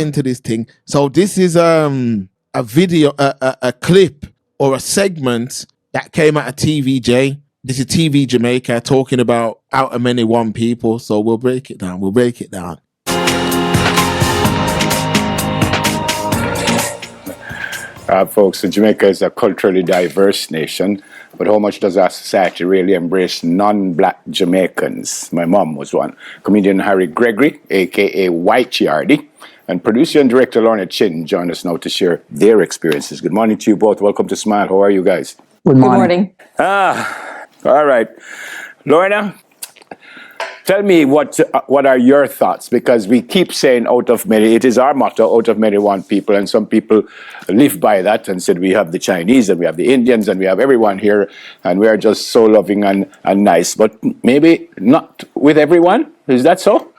into this thing. So this is a video, a clip or a segment that came out of TVJ. This is TV Jamaica talking about out of many one people. So we'll break it down. Folks, Jamaica is a culturally diverse nation, but how much does our society really embrace non-black Jamaicans? My mom was one. Comedian Gregory, a.k.a. White Yardie, and producer and director Lorna Chin join us now to share their experiences. Good morning to you both. Welcome to Smile. How are you guys? Good morning. All right. Lorna, tell me what are your thoughts? Because we keep saying out of many, it is our motto, out of many one people, and some people live by that and said we have the Chinese and we have the Indians and we have everyone here and we are just so loving and nice, but maybe not with everyone. Is that so?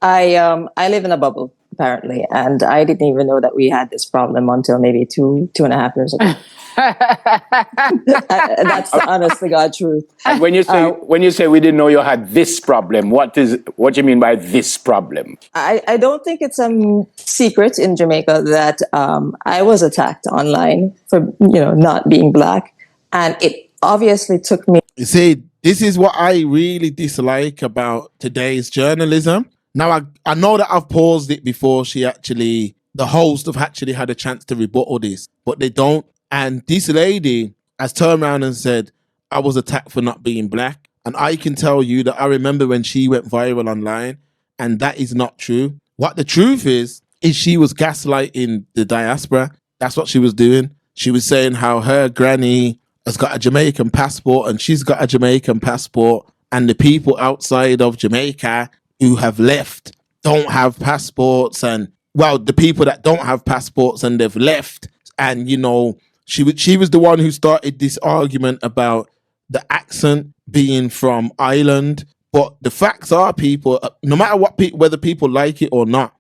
I live in a bubble, apparently, and I didn't even know that we had this problem until maybe two and a half years ago. That's the honest to God truth. And when you say we didn't know you had this problem, what do you mean by this problem? I don't think it's a secret in Jamaica that I was attacked online for not being black, and it obviously took me. You see, this is what I really dislike about today's journalism. Now I know that I've paused it before the host have actually had a chance to rebuttal this, but they don't. And this lady has turned around and said, I was attacked for not being black. And I can tell you that I remember when she went viral online, and that is not true. What the truth is she was gaslighting the diaspora. That's what she was doing. She was saying how her granny has got a Jamaican passport and she's got a Jamaican passport, and the people outside of Jamaica who have left don't have passports, and the people that don't have passports and they've left, and she was the one who started this argument about the accent being from Ireland. But the facts are, people, no matter whether people like it or not,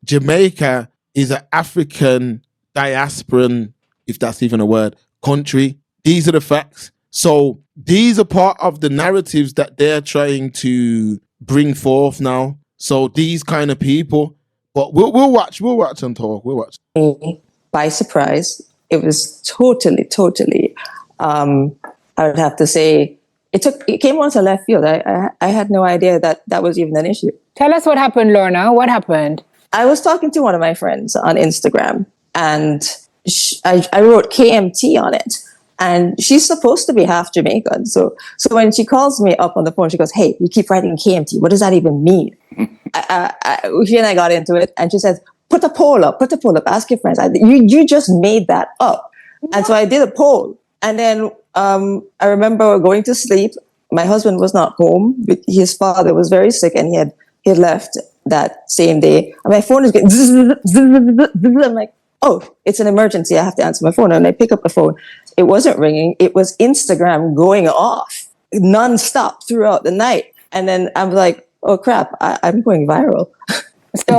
Jamaica is an African diasporan, if that's even a word, country. These are the facts. So these are part of the narratives that they're trying to bring forth now. So these kind of people, but we'll watch and talk. We'll watch. By surprise. It was totally, I would have to say, it came onto left field. I had no idea that was even an issue. Tell us what happened, Lorna. What happened? I was talking to one of my friends on Instagram, and I wrote KMT on it. And she's supposed to be half Jamaican. So when she calls me up on the phone, she goes, "Hey, you keep writing KMT. What does that even mean?" She and I got into it, and she says, Put a poll up, ask your friends. You just made that up. And so I did a poll. And then I remember going to sleep. My husband was not home. His father was very sick, and he had left that same day. And my phone is getting I'm like, oh, it's an emergency. I have to answer my phone. And I pick up the phone. It wasn't ringing. It was Instagram going off nonstop throughout the night. And then I'm like, oh crap, I'm going viral. So,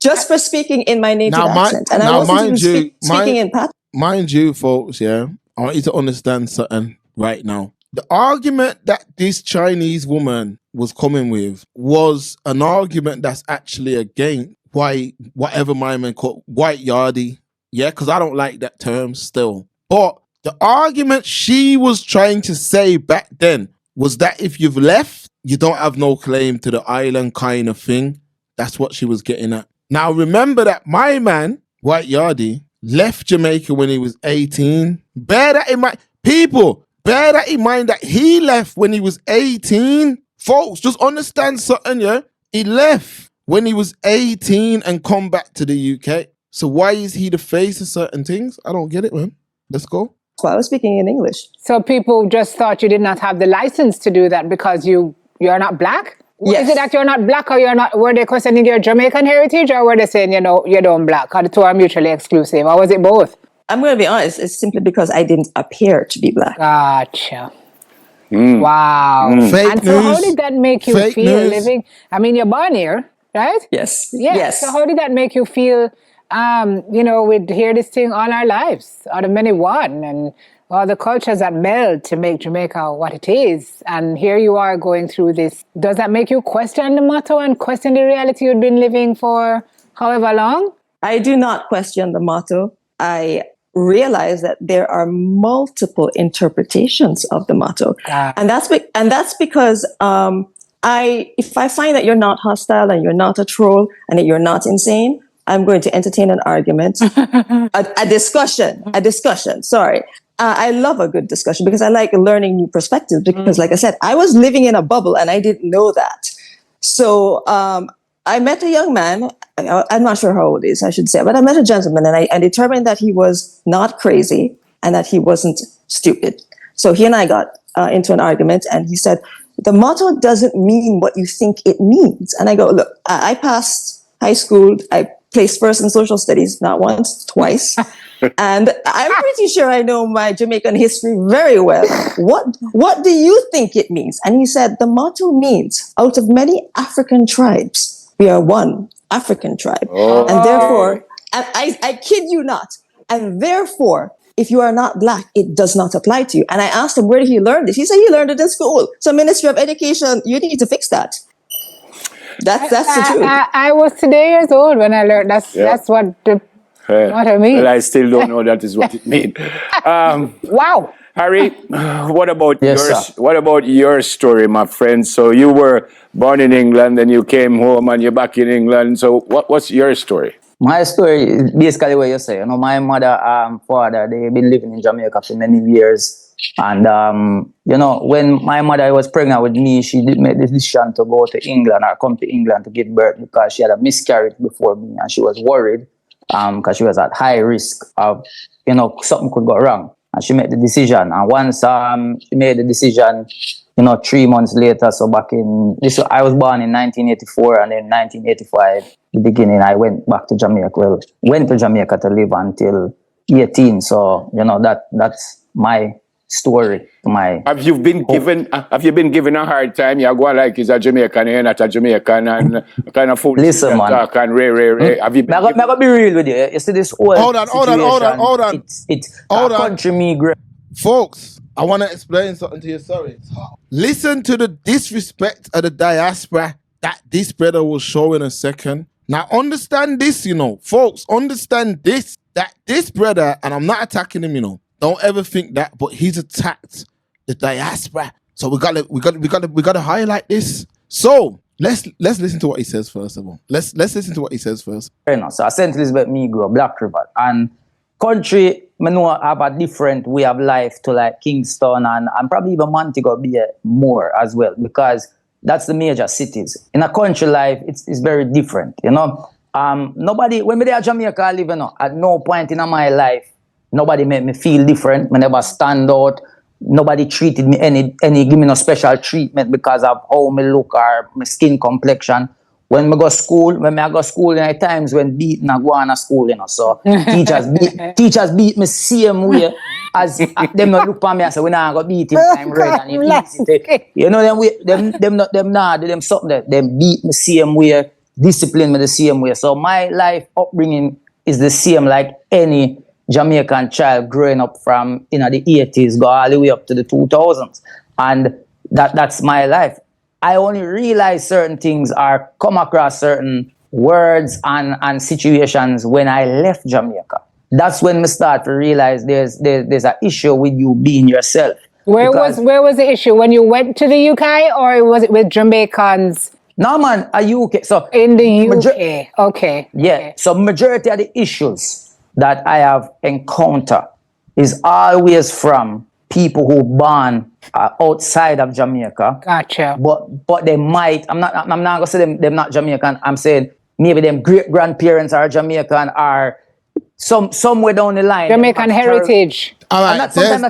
just for speaking in my native accent. And I wasn't even speaking in Pat. Mind you, folks, I want you to understand something right now. The argument that this Chinese woman was coming with was an argument that's actually against whatever my man called White Yardie. Yeah, because I don't like that term still. But the argument she was trying to say back then was that if you've left, you don't have no claim to the island kind of thing. That's what she was getting at. Now, remember that my man, White Yardie, left Jamaica when he was 18. Bear that in mind. People, bear that in mind that he left when he was 18. Folks, just understand something, yeah? He left when he was 18 and come back to the UK. So why is he the face of certain things? I don't get it, man. Let's go. So I was speaking in English. So people just thought you did not have the license to do that because you're not black? Yes. Is it that you're not black, or were they questioning your Jamaican heritage, or were they saying, you don't black, or the two are mutually exclusive, or was it both? I'm going to be honest, it's simply because I didn't appear to be black. Gotcha. Wow. Fake and news. So how did that make you Fake feel news. living? I mean, you're born here, right? Yes. Yeah. Yes. So how did that make you feel, we'd hear this thing all our lives, out of many one, and all the cultures that meld to make Jamaica what it is. And here you are going through this. Does that make you question the motto and question the reality you've been living for However long? I do not question the motto. I realize that there are multiple interpretations of the motto, and that's because if I find that you're not hostile and you're not a troll and that you're not insane, I'm going to entertain an argument, a discussion. Sorry. I love a good discussion because I like learning new perspectives because, like I said, I was living in a bubble and I didn't know that. So I met a young man. I'm not sure how old he is, I should say, but I met a gentleman and I determined that he was not crazy and that he wasn't stupid. So he and I got into an argument and he said, the motto doesn't mean what you think it means. And I go, look, I passed high school. I placed first in social studies, not once, twice. And I'm pretty sure I know my Jamaican history very well. What do you think it means? And he said, the motto means, out of many African tribes, we are one African tribe. Oh. And therefore, and I kid you not, and therefore, if you are not Black, it does not apply to you. And I asked him, where did he learn this? He said he learned it in school. So Ministry of Education, you need to fix that. That's the truth. I was today years old when I learned. That's what I mean. Well, I still don't know that is what it means. Wow. Harry, what about Yes, what about your story, my friend? So you were born in England, and you came home, and you're back in England. So what's your story? My story is basically what you say. You know, my mother and father, they've been living in Jamaica for many years. And, you know, when my mother was pregnant with me, she did make the decision to go to England or come to England to give birth because she had a miscarriage before me and she was worried because she was at high risk of, you know, something could go wrong. And she made the decision. And once she made the decision, you know, 3 months later, so I was born in 1984 and in 1985, the beginning, I went back to Jamaica. Well, went to Jamaica to live until 18. So, you know, that's my story. Have you been given a hard time? You go like he's a Jamaican, you're not a Jamaican, and kind of fool. Listen, man. Talk and have you been? I'm gonna be real with you. You see this whole Hold on. It's Hold a on. country migrant. Folks, I want to explain something to you. Sorry. Listen to the disrespect of the diaspora that this brother will show in a second. Now, understand this, you know. Folks, understand this. That this brother, and I'm not attacking him, you know. Don't ever think that, but he's attacked the diaspora. So we gotta highlight this. So let's listen to what he says first of all. Let's listen to what he says first. Fair enough. So St. Elizabeth, me grow Black River, and country, I know have a different way of life to like Kingston and probably even Montego Bay more as well, because that's the major cities. In a country life, it's very different, you know. Nobody, when me there at Jamaica, I live, you know, at no point in my life, nobody made me feel different. I never stand out. Nobody treated me give me no special treatment because of how me look or my skin complexion. When I go to school, in times when beating I go on to school, you know. So teachers beat me same way as them not look at me and say, we not go beat him, I'm red and him easy. You know, them something them beat me same way, discipline me the same way. So my life upbringing is the same like any Jamaican child growing up from the 80s, go all the way up to the 2000s. And that's my life. I only realize certain things or come across certain words and situations when I left Jamaica. That's when I start to realize there's an issue with you being yourself. Where was the issue? When you went to the UK, or was it with Jamaicans? No, man, a UK. So in the UK, okay. Yeah, okay. So majority of the issues that I have encountered is always from people who born outside of Jamaica. Gotcha. But they might. I'm not gonna say them not Jamaican. I'm saying maybe them great grandparents are Jamaican or somewhere down the line. Jamaican heritage. All right. There's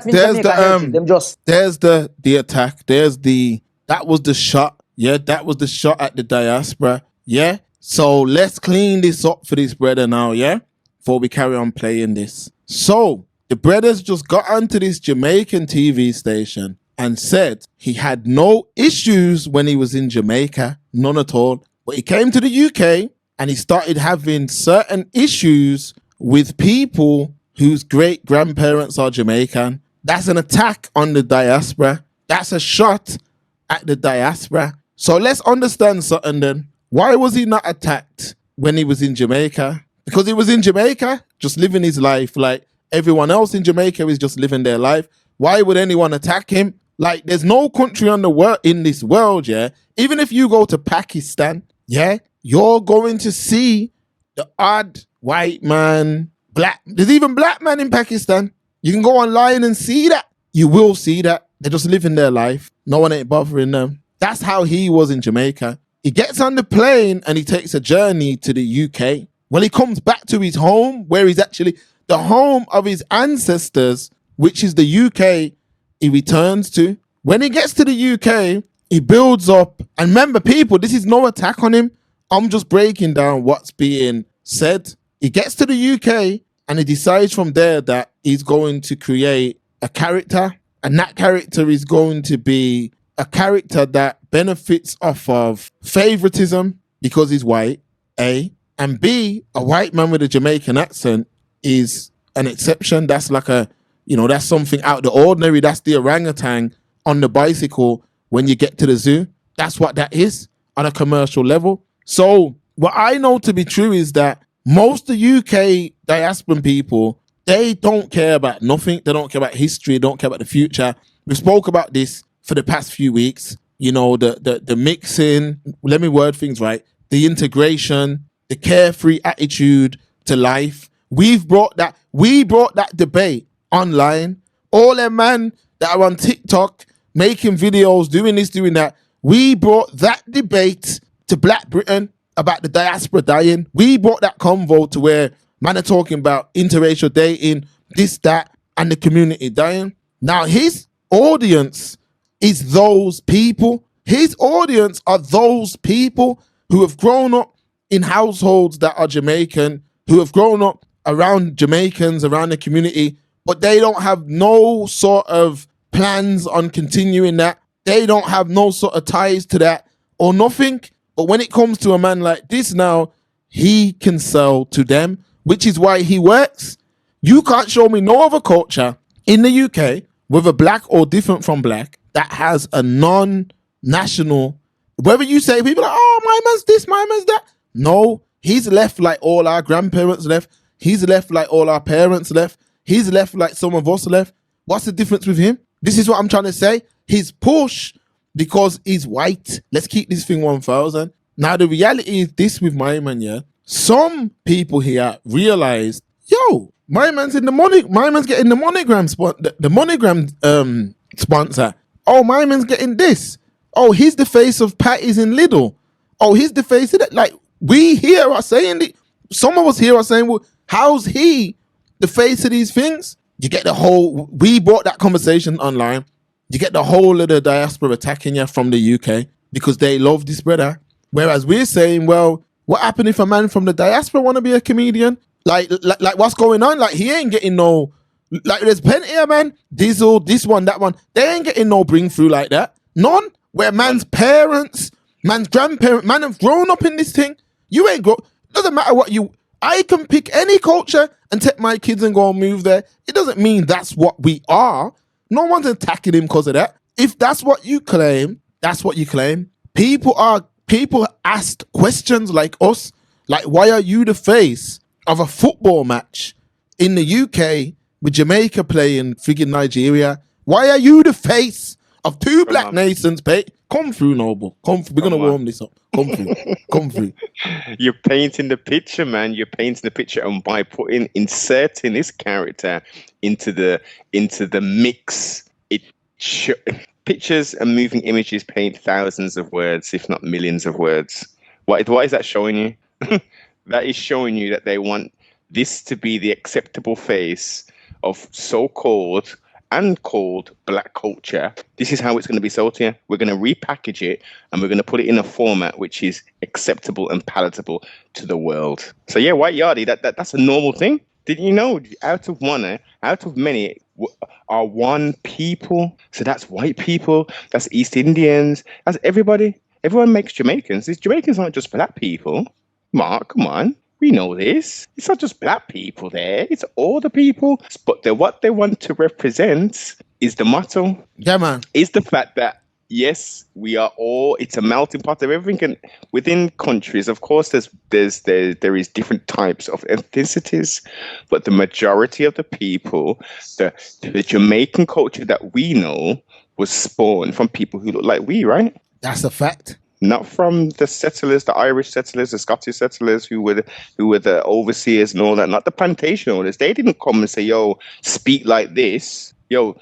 the attack. That was the shot. Yeah, that was the shot at the diaspora. Yeah. So let's clean this up for this brother now. Yeah. Before we carry on playing this. So the brothers just got onto this Jamaican TV station and said he had no issues when he was in Jamaica, none at all. But he came to the UK and he started having certain issues with people whose great grandparents are Jamaican. That's an attack on the diaspora. That's a shot at the diaspora. So let's understand something then. Why was he not attacked when he was in Jamaica. Because he was in Jamaica, just living his life like everyone else in Jamaica is just living their life. Why would anyone attack him? Like, there's no country on the world in this world, yeah. Even if you go to Pakistan, yeah, you're going to see the odd white man, black. There's even black man in Pakistan. You can go online and see that. You will see that. They're just living their life. No one ain't bothering them. That's how he was in Jamaica. He gets on the plane and he takes a journey to the UK. When he comes back to his home, where he's actually the home of his ancestors, which is the UK, he returns to. When he gets to the UK, he builds up. And remember, people, this is no attack on him. I'm just breaking down what's being said. He gets to the UK and he decides from there that he's going to create a character. And that character is going to be a character that benefits off of favoritism because he's white, A. And B, a white man with a Jamaican accent is an exception. That's like a, that's something out of the ordinary. That's the orangutan on the bicycle when you get to the zoo. That's what that is on a commercial level. So what I know to be true is that most of the UK diasporan people, they don't care about nothing. They don't care about history. They don't care about the future. We spoke about this for the past few weeks. The mixing, let me word things right, the integration, the carefree attitude to life. We brought that debate online. All them man that are on TikTok making videos, doing this, doing that. We brought that debate to Black Britain about the diaspora dying. We brought that convo to where man are talking about interracial dating, this, that, and the community dying. Now his audience is those people. His audience are those people who have grown up in households that are Jamaican, who have grown up around Jamaicans, around the community, but they don't have no sort of plans on continuing that. They don't have no sort of ties to that or nothing. But when it comes to a man like this now, he can sell to them, which is why he works. You can't show me no other culture in the UK, whether black or different from black, that has a non-national, whether you say people are like, oh, my man's this, my man's that. No, he's left like all our grandparents left. He's left like all our parents left. He's left like some of us left. What's the difference with him? This is what I'm trying to say. He's pushed because he's white. Let's keep this thing 1,000. Now, the reality is this with my man, yeah. Some people here realize, yo, my man's in the money. My man's getting the MoneyGram sponsor. Oh, my man's getting this. Oh, he's the face of Patty's in Lidl. Oh, he's the face of that. Like, we here are saying it. Some of us here are saying, well, how's he the face of these things? You get the whole, we brought that conversation online. You get the whole of the diaspora attacking you from the UK because they love this brother. Whereas we're saying, well, what happened if a man from the diaspora want to be a comedian? Like what's going on? Like, he ain't getting no, like, there's plenty of man, Diesel, this one, that one. They ain't getting no bring through like that. None. Where man's parents, man's grandparents, man have grown up in this thing. You ain't grown, doesn't matter what you, I can pick any culture and take my kids and go and move there. It doesn't mean that's what we are. No one's attacking him because of that. If that's what you claim, that's what you claim. People asked questions like us, like, why are you the face of a football match in the UK with Jamaica playing friggin' Nigeria? Why are you the face of two black nations? Come through, Noble. Come through. We're going to warm this up. Come through. Come through. You're painting the picture, man. You're painting the picture, and by inserting this character into the mix, pictures and moving images paint thousands of words, if not millions of words. What is that showing you? That is showing you that they want this to be the acceptable face of so-called and called black culture. This is how it's going to be sold to you. We're going to repackage it and we're going to put it in a format which is acceptable and palatable to the world. So yeah, White Yardie, that's a normal thing. Did you know out of many are one people? So that's white people, that's East Indians, that's everybody. Everyone makes Jamaicans. These Jamaicans aren't just black people. Mark, come on. We know this. It's not just black people there. It's all the people. But what they want to represent is the motto. Yeah, man. Is the fact that yes, we are all. It's a melting pot of everything, and within countries, of course, there is different types of ethnicities, but the majority of the people, the Jamaican culture that we know, was spawned from people who look like we, right? That's a fact. Not from the settlers, the Irish settlers, the Scottish settlers, who were the overseers and all that. Not the plantation owners. They didn't come and say, "Yo, speak like this. Yo,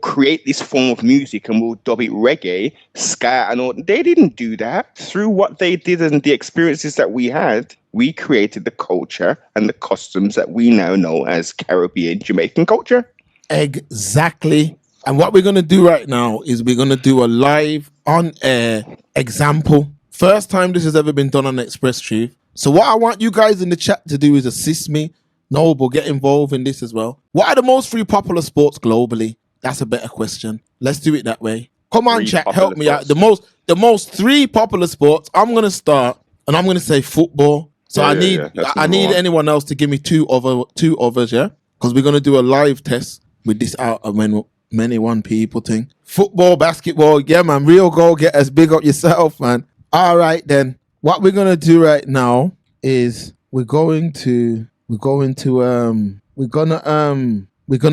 create this form of music and we'll dub it reggae, ska, and all." They didn't do that. Through what they did and the experiences that we had, we created the culture and the customs that we now know as Caribbean Jamaican culture. Exactly. And what we're going to do right now is we're going to do a live on-air example. First time this has ever been done on Express Truth. So what I want you guys in the chat to do is assist me. Noble, get involved in this as well. What are the most three popular sports globally? That's a better question. Let's do it that way. Come on, chat, help me out. The most three popular sports. I'm going to start and I'm going to say football. So I need anyone else to give me two others, yeah? Because we're going to do a live test with this out of many one people thing. Football, basketball, yeah, man. Real goal getters, big up yourself, man. All right, then. What we're gonna do right now is we're gonna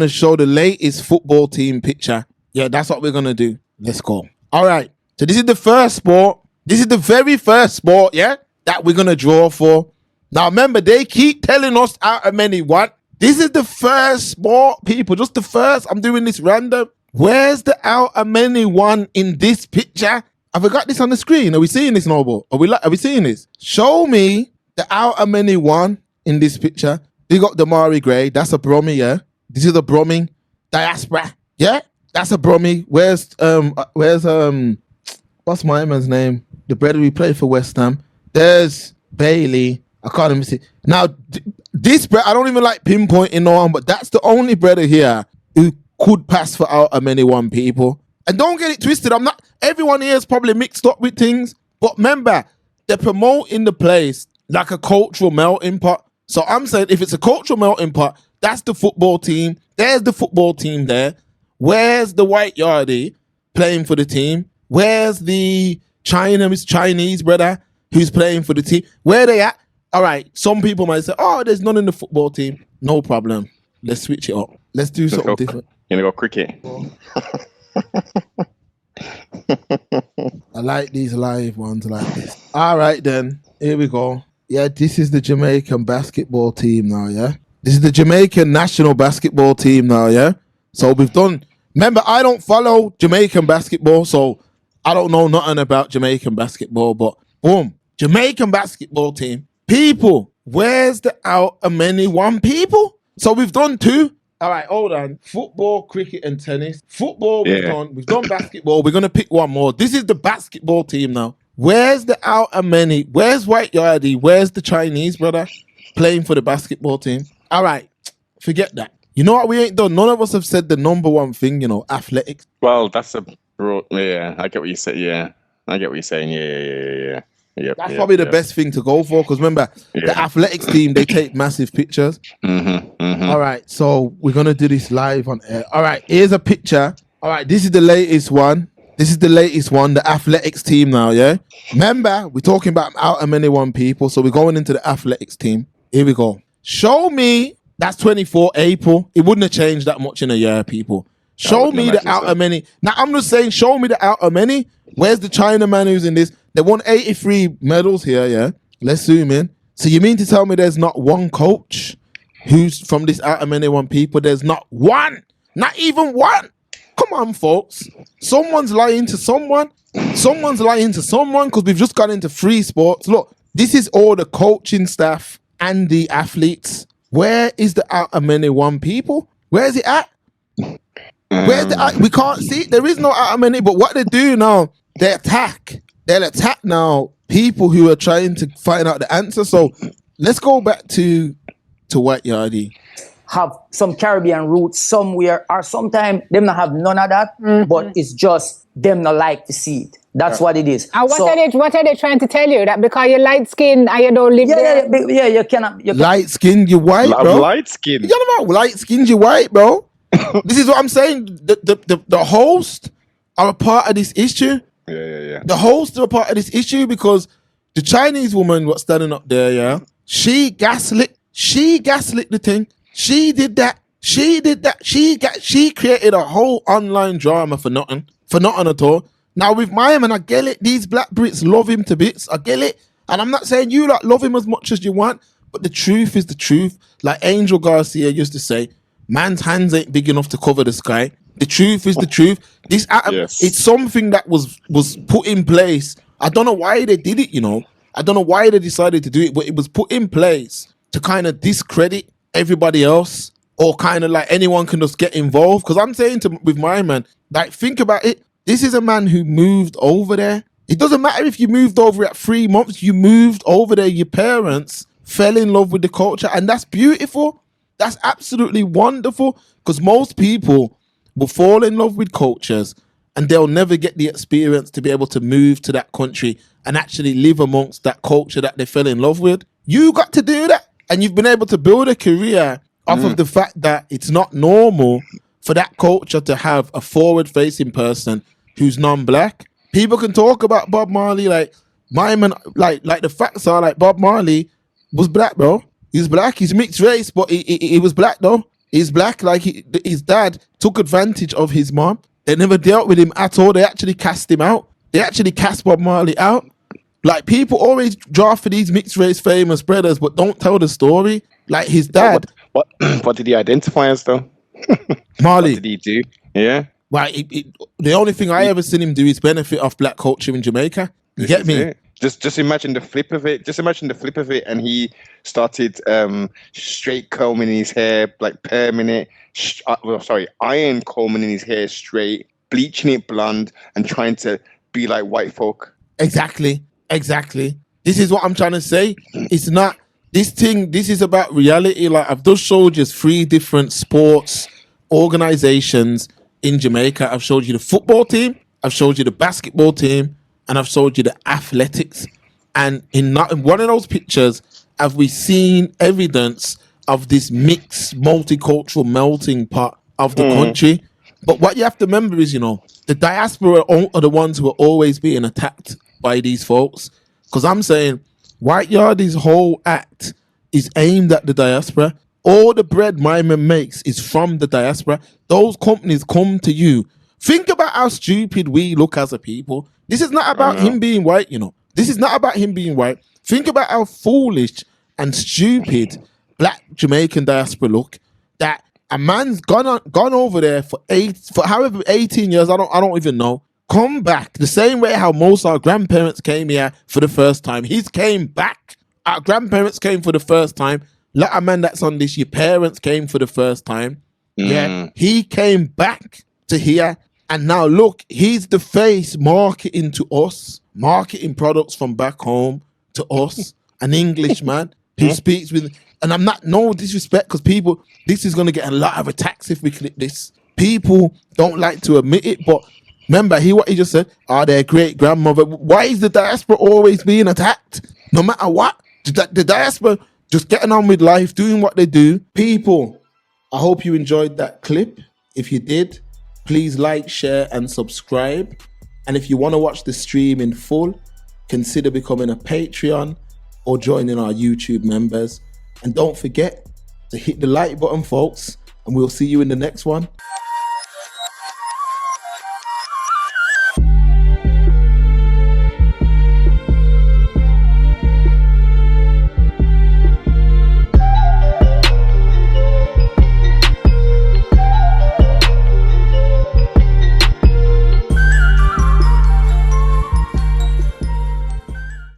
show the latest football team picture. Yeah, that's what we're gonna do. Let's go. All right. So this is the first sport. This is the very first sport, yeah, that we're gonna draw for. Now remember, they keep telling us out of many what. This is the first sport, people. Just the first. I'm doing this random. Where's the out of many one in this picture? Have we got this on the screen? Are we seeing this, Noble? Are we seeing this? Show me the out of many one in this picture. You got Damari Gray. That's a Brummy, yeah. This is a Brumming diaspora, yeah. That's a Brummy. Where's what's my man's name? The brother we played for West Ham. There's Bailey. I can't even see. Now, this brother, I don't even like pinpointing no one, but that's the only brother here who could pass for out of many one people. And don't get it twisted. Everyone here is probably mixed up with things. But remember, they're promoting the place like a cultural melting pot. So I'm saying if it's a cultural melting pot, that's the football team. There's the football team there. Where's the White Yardie playing for the team? Where's the Chinese brother who's playing for the team? Where they at? All right, some people might say, "Oh, there's none in the football team." No problem. Let's switch it up. Let's do something different. You gonna go cricket? I like these live ones like this. All right, then. Here we go. Yeah, this is the Jamaican basketball team now, yeah? This is the Jamaican national basketball team now, yeah? So we've done... Remember, I don't follow Jamaican basketball, so I don't know nothing about Jamaican basketball, but boom. Jamaican basketball team. People, where's the out of many one people? So we've done two. All right, hold on. Football, cricket, and tennis. Football, we've done. We've done basketball. We're going to pick one more. This is the basketball team now. Where's the out of many? Where's White Yardie? Where's the Chinese brother playing for the basketball team? All right, forget that. You know what we ain't done? None of us have said the number one thing, athletics. Well, that's a broad... Yeah, I get what you say. Yeah, I get what you're saying. Yeah. That's probably the best thing to go for, because remember, the athletics team, they take massive pictures. All right, so we're going to do this live on air. All right, here's a picture. All right, this is the latest one. The athletics team now, yeah? Remember, we're talking about out of many one people, so we're going into the athletics team. Here we go. Show me, that's 24 April. It wouldn't have changed that much in a year, people. Show me the out of many. Now, I'm just saying, show me the out of many. Where's the Chinaman who's in this? They won 83 medals here, yeah? Let's zoom in. So you mean to tell me there's not one coach who's from this out of many one people? There's not one. Not even one. Come on, folks. Someone's lying to someone. Someone's lying to someone, because we've just got into free sports. Look, this is all the coaching staff and the athletes. Where is the out of many one people? Where is it at? Where's the we can't see it. There is no out of many, but what they do now, they attack. They'll attack now people who are trying to find out the answer. So let's go back to White Yardie. Have some Caribbean roots somewhere, or sometimes them not have none of that, but it's just them not like to see it. That's what it is. And what are they trying to tell you? That because you're light skinned and you don't live there? Yeah, you cannot. Light skinned, you white, bro. Light skinned. You know about light skinned, you white, bro. This is what I'm saying. The host are a part of this issue. Yeah. The hosts are a part of this issue because the Chinese woman was standing up there, yeah, she gaslit the thing. She did that. She created a whole online drama for nothing at all. Now with my man, I get it. These black Brits love him to bits. I get it. And I'm not saying you like love him as much as you want, but the truth is the truth. Like Angel Garcia used to say, man's hands ain't big enough to cover the sky. The truth is the truth. This atom, it's something that was put in place. I don't know why they did it, you know. I don't know why they decided to do it, but it was put in place to kind of discredit everybody else, or kind of like anyone can just get involved. Because I'm saying with my man, like, think about it. This is a man who moved over there. It doesn't matter if you moved over at 3 months. You moved over there. Your parents fell in love with the culture, and that's beautiful. That's absolutely wonderful, because most people will fall in love with cultures and they'll never get the experience to be able to move to that country and actually live amongst that culture that they fell in love with. You got to do that, and you've been able to build a career off of the fact that it's not normal for that culture to have a forward-facing person who's non-black. People can talk about Bob Marley, like my man, like the facts are like Bob Marley was black, bro. He's black. He's mixed race, but he was black though. He's black. Like his dad took advantage of his mom. They never dealt with him at all. They actually cast him out. They actually cast Bob Marley out. Like, people always draw for these mixed race famous brothers, but don't tell the story. Like his dad. What did he identify as though? Marley. What did he do? Yeah. Right. The only thing I ever seen him do is benefit off black culture in Jamaica. You get me? It. Just imagine the flip of it. Just imagine the flip of it, and he started straight combing his hair, like permanent. Iron combing in his hair straight, bleaching it blonde, and trying to be like white folk. Exactly. This is what I'm trying to say. It's not this thing. This is about reality. Like, I've just showed you 3 different sports organizations in Jamaica. I've showed you the football team, I've showed you the basketball team, and I've showed you the athletics. And in one of those pictures, have we seen evidence of this mixed, multicultural melting pot of the country? But what you have to remember is, you know, the diaspora are the ones who are always being attacked by these folks. Because I'm saying White Yardie's whole act is aimed at the diaspora. All the bread my man makes is from the diaspora. Those companies come to you. Think about how stupid we look as a people. This is not about him being white, you know. This is not about him being white. Think about how foolish and stupid black Jamaican diaspora look. That a man's gone over there for 18 years. I don't even know. Come back the same way how most of our grandparents came here for the first time. He's came back. Our grandparents came for the first time. Like a man that's on this, your parents came for the first time. Yeah, he came back to here, and now look, he's the face marketing to us, marketing products from back home to us. An Englishman who speaks with, and I'm not no disrespect, because people, this is going to get a lot of attacks if we clip this. People don't like to admit it, but remember, what he just said, their great grandmother. Why is the diaspora always being attacked? No matter what, the diaspora just getting on with life, doing what they do. People, I hope you enjoyed that clip. If you did, please like, share, and subscribe. And if you want to watch the stream in full, consider becoming a Patreon or joining our YouTube members. And don't forget to hit the like button, folks, and we'll see you in the next one.